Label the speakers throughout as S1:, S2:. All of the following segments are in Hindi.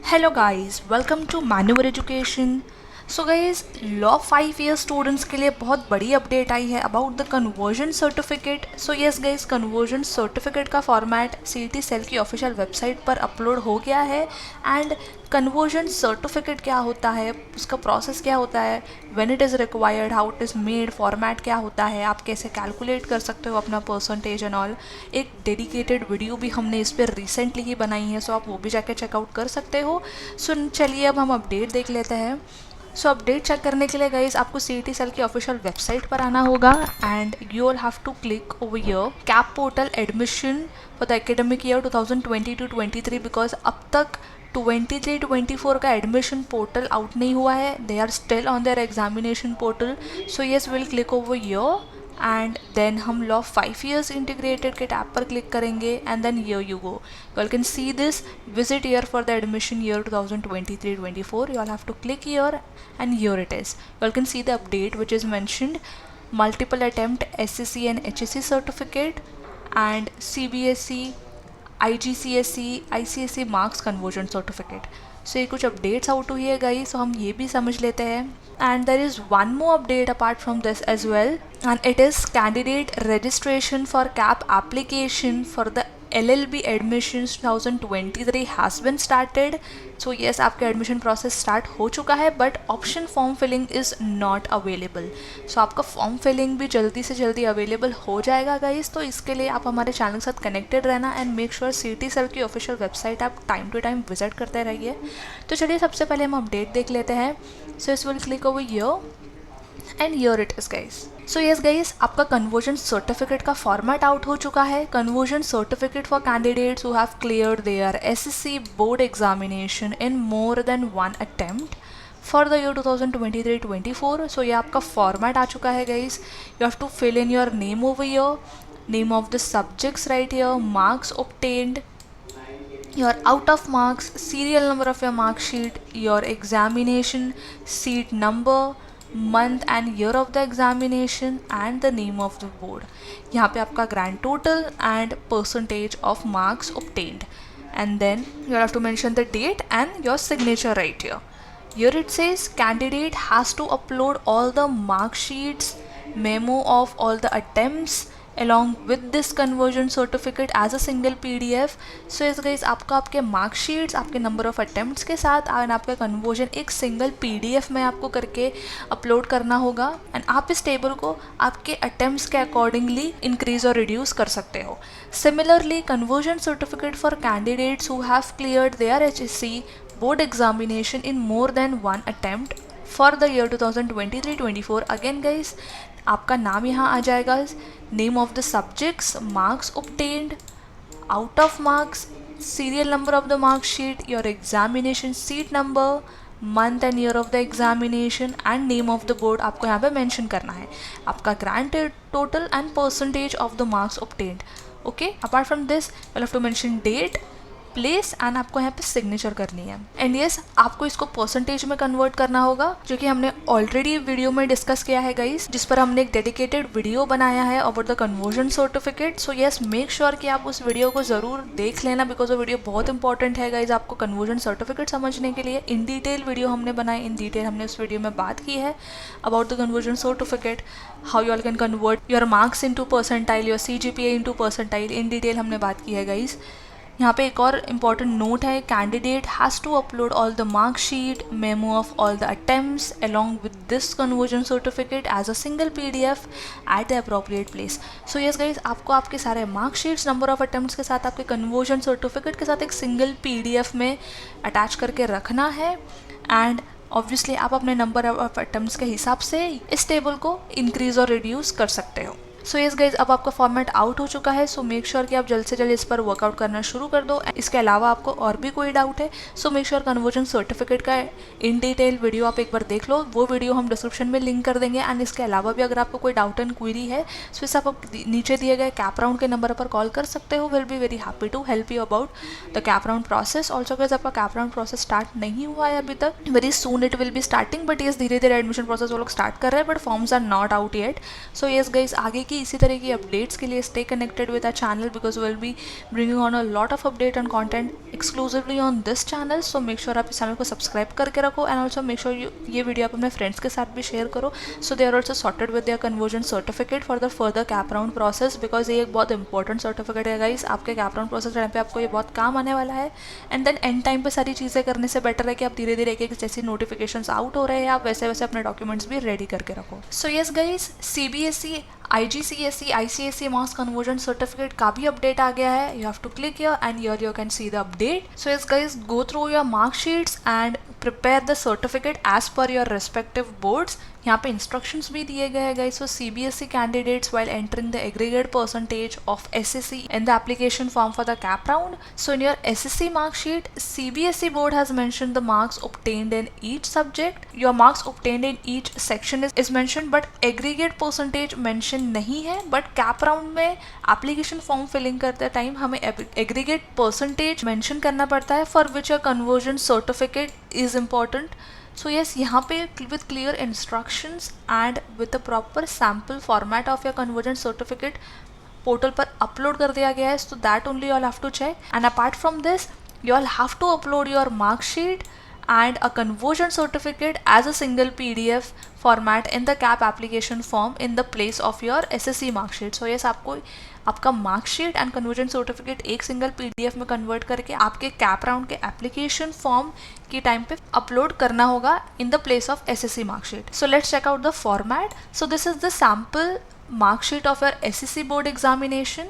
S1: Hello guys, welcome to Manual Education. So guys law 5 year students के लिए बहुत बड़ी अपडेट आई है about the conversion certificate. So yes guys, conversion certificate का फॉर्मेट सीईटी सेल की ऑफिशियल वेबसाइट पर अपलोड हो गया है. एंड कन्वर्जन सर्टिफिकेट क्या होता है, उसका प्रोसेस क्या होता है, when it is required, how it is made, format क्या होता है, आप कैसे कैलकुलेट कर सकते हो अपना परसेंटेज एंड ऑल, एक डेडिकेटेड वीडियो भी हमने इस पर रिसेंटली ही बनाई है. सो आप वो भी जाके चेकआउट कर सकते हो. सो चलिए अब हम अपडेट देख लेते हैं. सो अपडेट चेक करने के लिए गाइज आपको सीईटी सेल की ऑफिशियल वेबसाइट पर आना होगा and you will have to click over here CAP portal admission for the academic year 2022-23 because अब तक 23-24 का एडमिशन पोर्टल आउट नहीं हुआ है. They are still on their examination portal. So yes will click over here and then हम लॉ 5 ईयर्स इंटीग्रेटेड के टैब पर क्लिक करेंगे and then here you go. You all can see this visit year for the admission year 2023-24. You all have to click here and here it is. You all can see the update which is mentioned multiple attempt SSC and HSC certificate and CBSE, IGCSE, ICSE marks conversion certificate. So ये कुछ updates आउट हुई है गाइस, so हम ये भी समझ लेते हैं. And there is one more update apart from this as well, and it is candidate registration for CAP application for the LLB admissions 2023 has been started. So yes, आपका एडमिशन प्रोसेस स्टार्ट हो चुका है but option form filling is not available. So आपका फॉर्म फिलिंग भी जल्दी से जल्दी अवेलेबल हो जाएगा गाइस. तो इसके लिए आप हमारे चैनल के साथ कनेक्टेड रहना and make sure CET cell की ऑफिशियल वेबसाइट आप टाइम टू टाइम विजिट करते रहिए. तो चलिए सबसे पहले हम अपडेट देख लेते हैं. So is will click over here and here it is guys. So yes guys, आपका कन्वर्जन सर्टिफिकेट का फॉर्मेट आउट हो चुका है. Conversion certificate for candidates who have cleared their SSC board examination in more than one attempt for the year 2023-24. So ये आपका फॉर्मेट आ चुका है guys. You have to fill in your name over here, name of the subjects right here, marks obtained, your out of marks, serial number of your mark sheet, your examination seat number, month and year of the examination and the name of the board. यहाँ पे आपका grand total and percentage of marks obtained, and then you have to mention the date and your signature right here. Here it says candidate has to upload all the mark sheets, memo of all the attempts along with this conversion certificate as a single PDF. So yes guys, आपका आपके मार्क शीट्स, आपके नंबर ऑफ अटेम्प्ट्स के साथ एंड आपका कन्वर्जन एक सिंगल PDF में आपको करके अपलोड करना होगा. एंड आप इस टेबल को आपके अटेम्प्ट्स के अकॉर्डिंगली इंक्रीज और रिड्यूस कर सकते हो. Similarly conversion certificate for candidates who have cleared their HSC board examination in more than one attempt for the year 2023-24. Again guys आपका नाम यहाँ आ जाएगा, name of the subjects, marks obtained, out of marks, serial number of the mark sheet, your examination seat number, month and year of the examination and name of the board आपको यहाँ पे मेंशन करना है. आपका grand total and percentage of the marks obtained. Okay, apart from this you have to mention date, place and आपको यहाँ पे सिग्नेचर करनी है. एंड यस, आपको इसको परसेंटेज में कन्वर्ट करना होगा जो कि हमने ऑलरेडी वीडियो में डिस्कस किया है गाइस, जिस पर हमने एक डेडिकेटेड वीडियो बनाया है about the conversion certificate. So yes, make sure कि आप उस वीडियो को ज़रूर देख लेना बिकॉज वो वीडियो बहुत इंपॉर्टेंट है गाइज आपको कन्वर्जन सर्टिफिकेट समझने के लिए. इन डिटेल वीडियो हमने बनाई, इन डिटेल हमने उस वीडियो में बात की है about the conversion certificate, how you all can convert your marks into percentile, your CGPA into percentile. In detail हमने बात की है गाइज. यहाँ पे एक और इम्पॉर्टेंट नोट है, candidate has to upload all the mark sheet, memo of all the attempts along with this conversion certificate as a single PDF at the appropriate place. So yes guys, आपको आपके सारे mark sheets, number of attempts के साथ आपके कन्वर्जन सर्टिफिकेट के साथ एक सिंगल PDF में अटैच करके रखना है. एंड ऑब्वियसली आप अपने नंबर ऑफ अटेम्प्ट्स के हिसाब से इस टेबल को इंक्रीज और रिड्यूस कर सकते हो. सो यस गाइज, अब आपका फॉर्मेट आउट हो चुका है. सो मेक श्योर कि आप जल्द से जल्द इस पर वर्कआउट करना शुरू कर दो. इसके अलावा आपको और भी कोई डाउट है सो मेक श्योर कन्वर्जन सर्टिफिकेट का इन डिटेल वीडियो आप एक बार देख लो. वो वीडियो हम डिस्क्रिप्शन में लिंक कर देंगे. एंड इसके अलावा भी अगर आपको कोई डाउट एंड क्वेरी है सो इस आप नीचे दिए गए कैप राउंड के नंबर पर कॉल कर सकते हो. Will be very happy to help you about the CAP round process. Also guys, आपका कैप राउंड प्रोसेस स्टार्ट नहीं हुआ है अभी तक. Very soon it will be starting, but yes धीरे धीरे एडमिशन प्रोसेस वो लोग स्टार्ट कर रहे हैं but forms are not out yet. So yes guys, आगे की कि इसी तरह की अपडेट्स के लिए stay connected with our channel because will be bringing on a lot of update and content exclusively on this channel. So make sure आप इस चैनल को सब्सक्राइब करके रखो एंड ऑल्सो मेक श्योर ये वीडियो आप अपने फ्रेंड्स के साथ भी शेयर करो so they are also sorted with their conversion certificate for the further cap round process because ये एक बहुत इंपॉर्टेंट सर्टिफिकेट है गाइस. आपके कैप राउंड प्रोसेस टाइम पे आपको ये बहुत काम आने वाला है. एंड देन एंड टाइम पे सारी चीज़ें करने से बेटर है कि आप धीरे धीरे एक जैसी नोटिफिकेशंस आउट हो रहे हैं आप वैसे वैसे अपने डॉक्यूमेंट्स भी रेडी करके रखो. So yes guys, CBSE IGCSE ICSE marks conversion certificate का भी अपडेट आ गया है. You have to click here and here you can see the update. So yes guys, go through your marksheets and prepare the certificate as per your respective boards. यहाँ पे instructions भी दिए गए हैं guys. So CBSE candidates while entering the aggregate percentage of SSC in the application form for the cap round. So in your SSC mark sheet, CBSE board has mentioned the marks obtained in each subject. Your marks obtained in each section is mentioned, but aggregate percentage mention नहीं है. But cap round में application form filling करते टाइम हमें aggregate percentage mention करना पड़ता है for which your conversion certificate is important. So yes, यहाँ पे with clear instructions and with a proper sample format of your conversion certificate portal पर upload कर दिया गया है. So that only you all have to check. And apart from this, you all have to upload your mark sheet and a conversion certificate as a single PDF format in the CAP application form in the place of your SSC mark sheet. So yes, आपको आपका मार्कशीट एंड कन्वर्जन सर्टिफिकेट एक सिंगल PDF में कन्वर्ट करके आपके कैप राउंड के एप्लीकेशन फॉर्म के टाइम पे अपलोड करना होगा in the place of SSC marksheet. So let's check out the format. So this is the sample marksheet of your SSC board examination.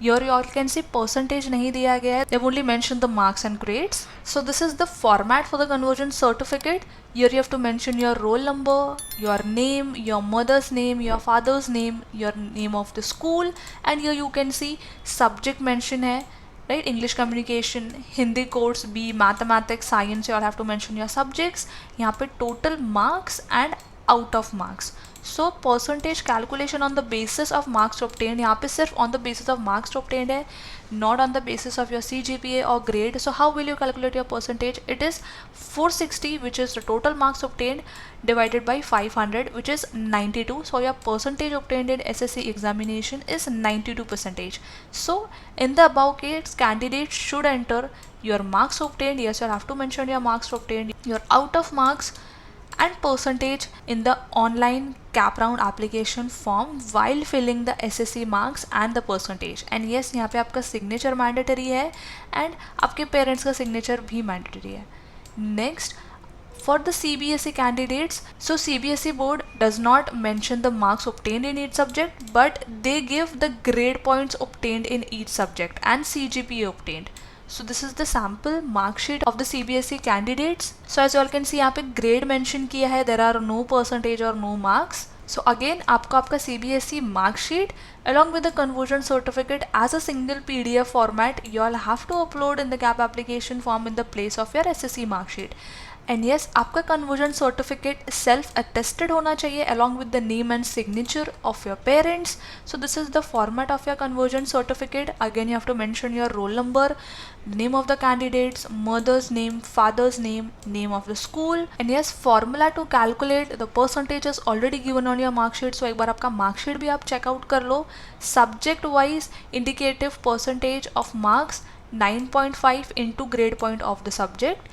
S1: Here you all can see percentage नहीं दिया गया है. They've only mentioned the marks and grades. So this is the format for the conversion certificate. Here you have to mention your roll number, your name, your mother's name, your father's name, your name of the school, and here you can see subject mention है, right? English communication, Hindi course B, mathematics, science. You all have to mention your subjects. यहाँ पे total marks and out of marks. So percentage calculation on the basis of marks obtained, यहाँ पे सिर्फ on the basis of marks obtained है, not on the basis of your CGPA और grade. So how will you calculate your percentage? It is 460 which is the total marks obtained divided by 500 which is 92. So your percentage obtained in SSC examination is 92%. So in the above case, candidates should enter your marks obtained. Yes, you have to mention your marks obtained, your out of marks and percentage in the online cap round application form while filling the SSC marks and the percentage. And yes, यहाँ पे आपका signature mandatory है and आपके parents का signature भी mandatory है. Next, for the CBSE candidates, so CBSE board does not mention the marks obtained in each subject, but they give the grade points obtained in each subject and CGPA obtained. So this is the sample mark sheet of the CBSE candidates. So as you all can see, यहाँ पे grade mention किया है. There are no percentage or no marks. So again, आपको आपका CBSE mark sheet along with the conversion certificate as a single PDF format you all have to upload in the CAP application form in the place of your SSC mark sheet. And yes, आपका conversion certificate self attested होना चाहिए along with the name and signature of your parents. So this is the format of your conversion certificate. Again, you have to mention your roll number, name of the candidates, mother's name, father's name, name of the school, and yes, formula to calculate the percentage is already given on your mark sheet. So एक बार आपका mark sheet भी आप check out कर लो. Subject wise indicative percentage of marks 9.5 into grade point of the subject.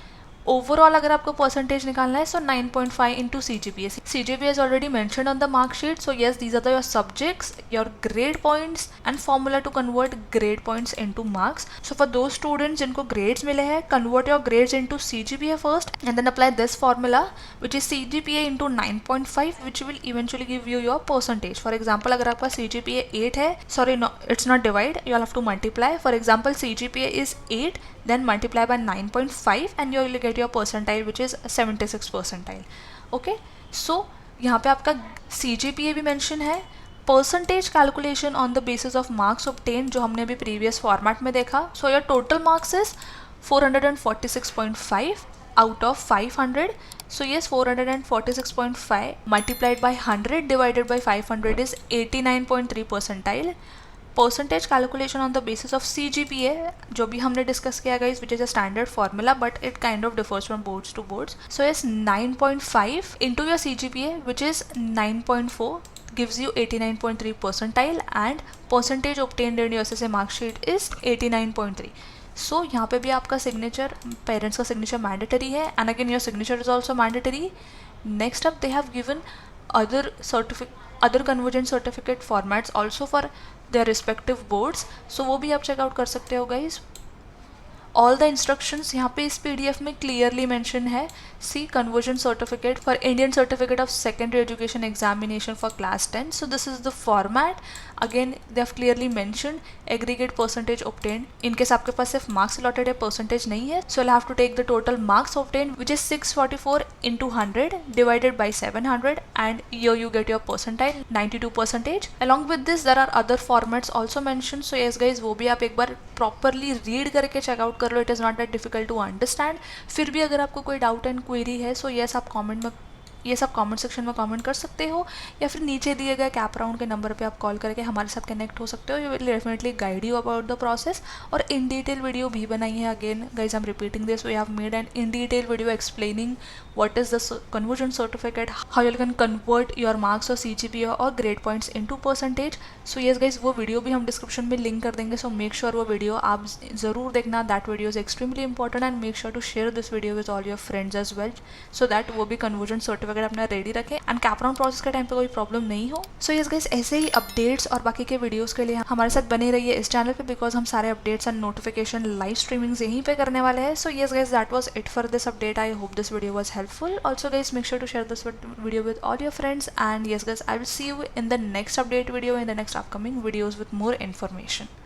S1: Overall अगर आपको परसेंटेज निकालना है so 9.5 into CGPA. CGPA is already mentioned on the mark sheet. So yes, these are the your subjects, your grade points and formula to convert grade points into marks. So for those students जिनको ग्रेड्स मिले हैं, convert your grades into CGPA first and then apply this formula which is CGPA into 9.5 which will eventually give you your percentage. For example, अगर आपका CGPA 8 है, sorry it's not divide, you have to multiply. For example, CGPA is 8, then multiply by 9.5 and you will get your percentile which is 76 percentile. Okay, so यहाँ पे आपका CGPA भी mention है. Percentage calculation on the basis of marks obtained जो हमने भी previous format में देखा. So your total marks is 446.5 out of 500. So yes, 446.5 multiplied by 100 divided by 500 is 89.3 percentile. Percentage calculation on the basis of CGPA जो भी हमने डिस्कस किया guys, which is a standard formula but it kind of differs from boards to boards. So is 9.5 into your CGPA which is 9.4 gives you 89.3 percentile and percentage obtained in your SSA mark sheet is 89.3. So यहाँ पे भी आपका सिग्नेचर, पेरेंट्स का सिग्नेचर मैंडेटरी है, and again your signature is also mandatory. Next up they have given other convergent certificate formats also for their respective boards. So वो भी आप चेकआउट कर सकते हो गाइज. ऑल द इंस्ट्रक्शंस यहाँ पे इस PDF में क्लियरली मेंशन है. See conversion certificate for Indian certificate of secondary education examination for class 10. So this is the format. Again they have clearly mention aggregate percentage obtain. In case आपके पास सिर्फ मार्क्स अलॉटेड है, परसेंटेज नहीं है, so you have to take the total marks obtain which is 644 into 100 divided by 700 and here you get your percentile 92 percentage. Along with this there are other formats also mentioned. So yes guys, वो भी आप एक बार प्रॉपरली रीड करके चेकआउट कर लो. It is not that difficult to understand. फिर भी अगर आपको कोई डाउट एंड क्वेरी है, सो यस आप कमेंट में, ये सब कमेंट सेक्शन में कमेंट कर सकते हो, या फिर नीचे दिए गए कैप राउंड के नंबर पे आप कॉल करके हमारे साथ कनेक्ट हो सकते हो. You will definitely guide you about the process. और इन डिटेल वीडियो भी बनाई है. Again guys I am repeating this, we have made an in detail video explaining what is the conversion certificate, how you can convert your marks or CGPA or grade points into percentage. So yes guys, वो वीडियो भी हम डिस्क्रिप्शन में लिंक कर देंगे. सो मेक श्योर वो वीडियो आप ज़रूर देखना. That video is extremely important and make sure to share this video with all your friends as well, so that वो भी कन्वर्जन सर्टिफिकेट अपना रेडी रखें एंड कैप राउंड प्रोसेस के टाइम पे कोई प्रॉब्लम नहीं हो. सो यस गाइस, ऐसे ही अपडेट्स और बाकी के वीडियोज़ के लिए हमारे साथ बने रहिए इस चैनल पर, बिकॉज हम सारे updates and notification live streamings यहीं पे करने वाले हैं. सो yes guys, that was it for this update. I hope this video was helpful. Also guys, make sure to share this video with all your friends, and yes guys, I will see you in the next update video, in the next upcoming videos with more information.